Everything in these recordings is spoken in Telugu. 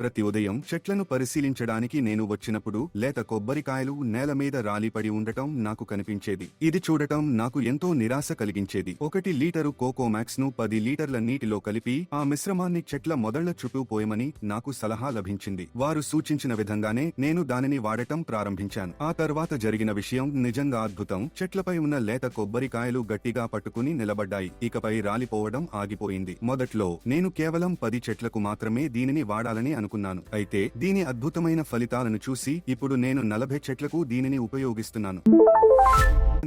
ప్రతి ఉదయం చెట్లను పరిశీలించడానికి నేను వచ్చినప్పుడు లేత కొబ్బరికాయలు నేల మీద రాలిపడి ఉండటం నాకు కనిపించేది. ఇది చూడటం నాకు ఎంతో నిరాశ కలిగించేది. 1 లీటరు కోకోమాక్స్ ను 10 లీటర్ల నీటిలో కలిపి ఆ మిశ్రమాన్ని చెట్ల మొదళ్ల చుట్టూ పోయమని నాకు సలహా లభించింది. వారు సూచించిన విధంగానే నేను దానిని వాడటం ప్రారంభించాను. ఆ తర్వాత జరిగిన విషయం నిజంగా అద్భుతం. చెట్లపై ఉన్న లేత కొబ్బరికాయలు గట్టిగా పట్టుకుని నిలబడ్డాయి. ఇకపై రాలిపోవడం ఆగిపోయింది. మొదట్లో నేను కేవలం 10 చెట్లకు మాత్రమే దీనిని వాడాలని అనుకున్నాను. అయితే దీని అద్భుతమైన ఫలితాలను చూసి ఇప్పుడు నేను 40 చెట్లకు దీనిని ఉపయోగిస్తున్నాను.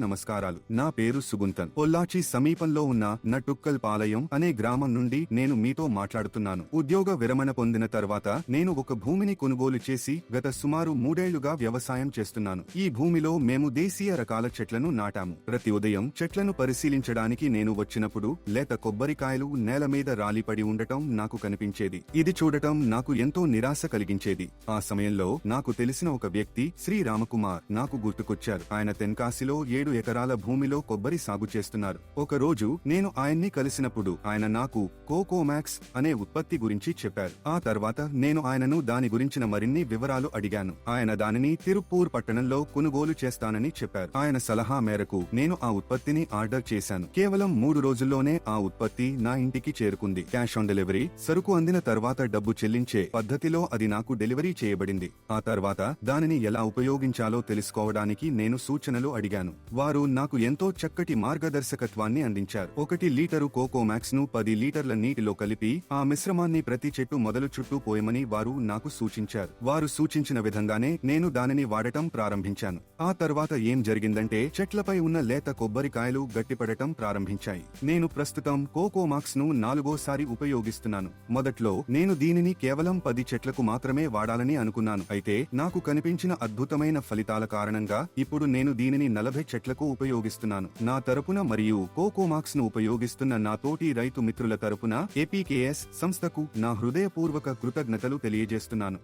నమస్కారాలు, నా పేరు సుగుంతన్. పొల్లాచి సమీపంలో ఉన్న నటుక్కల్ పాలయం అనే గ్రామం నుండి నేను మీతో మాట్లాడుతున్నాను. ఉద్యోగ విరమణ పొందిన తర్వాత నేను ఒక భూమిని కొనుగోలు చేసి గత సుమారు 3 ఏళ్లుగా వ్యవసాయం చేస్తున్నాను. ఈ భూమిలో మేము దేశీయ రకాల చెట్లను నాటాము. ప్రతి ఉదయం చెట్లను పరిశీలించడానికి నేను వచ్చినప్పుడు లేత కొబ్బరికాయలు నేల మీద రాలిపడి ఉండటం నాకు కనిపించేది. ఇది చూడటం నాకు ఎంతో నిరాశ కలిగించేది. ఆ సమయంలో నాకు తెలిసిన ఒక వ్యక్తి శ్రీ రామకుమార్ నాకు గుర్తుకొచ్చారు. ఆయన తెన్కాసిలో 7 ఎకరాల భూమిలో కొబ్బరి సాగు చేస్తున్నారు. ఒక రోజు నేను ఆయన్ని కలిసినప్పుడు ఆయన నాకు కోకోమాక్స్ అనే ఉత్పత్తి గురించి చెప్పారు. ఆ తర్వాత నేను ఆయనను దాని గురించిన మరిన్ని వివరాలు అడిగాను. ఆయన దానిని తిరుప్పూర్ పట్టణంలో కొనుగోలు చేస్తానని చెప్పారు. ఆయన సలహా మేరకు నేను ఆ ఉత్పత్తిని ఆర్డర్ చేశాను. కేవలం 3 రోజుల్లోనే ఆ ఉత్పత్తి నా ఇంటికి చేరుకుంది. Cash on delivery. సరుకు అందిన తర్వాత డబ్బు చెల్లించే పద్ధతిలో అది నాకు డెలివరీ చేయబడింది. ఆ తర్వాత దానిని ఎలా ఉపయోగించాలో తెలుసుకోవడానికి నేను సూచనలు అడిగాను. వారు నాకు ఎంతో చక్కటి మార్గదర్శకత్వాన్ని అందించారు. 1 లీటరు కోకోమాక్స్ ను 10 లీటర్ల నీటిలో కలిపి ఆ మిశ్రమాన్ని ప్రతి చెట్టు మొదలు చుట్టూ పోయమని వారు నాకు సూచించారు. వారు సూచించిన విధంగానే నేను దానిని వాడటం ప్రారంభించాను. ఆ తర్వాత ఏం జరిగిందంటే చెట్లపై ఉన్న లేత కొబ్బరికాయలు గట్టిపడటం ప్రారంభించాయి. నేను ప్రస్తుతం కోకోమాక్స్ ను 4వ సారి ఉపయోగిస్తున్నాను. మొదట్లో నేను దీనిని కేవలం 10 చెట్లకు మాత్రమే వాడాలని అనుకున్నాను. అయితే నాకు కనిపించిన అద్భుతమైన ఫలితాల కారణంగా ఇప్పుడు నేను దీనిని 40 చెట్లకు ఉపయోగిస్తున్నాను. నా తరపున మరియు కోకోమాక్స్ ను ఉపయోగిస్తున్న నా తోటి రైతు మిత్రుల తరపున ఏపీకేఎస్ సంస్థకు నా హృదయపూర్వక కృతజ్ఞతలు తెలియజేస్తున్నాను.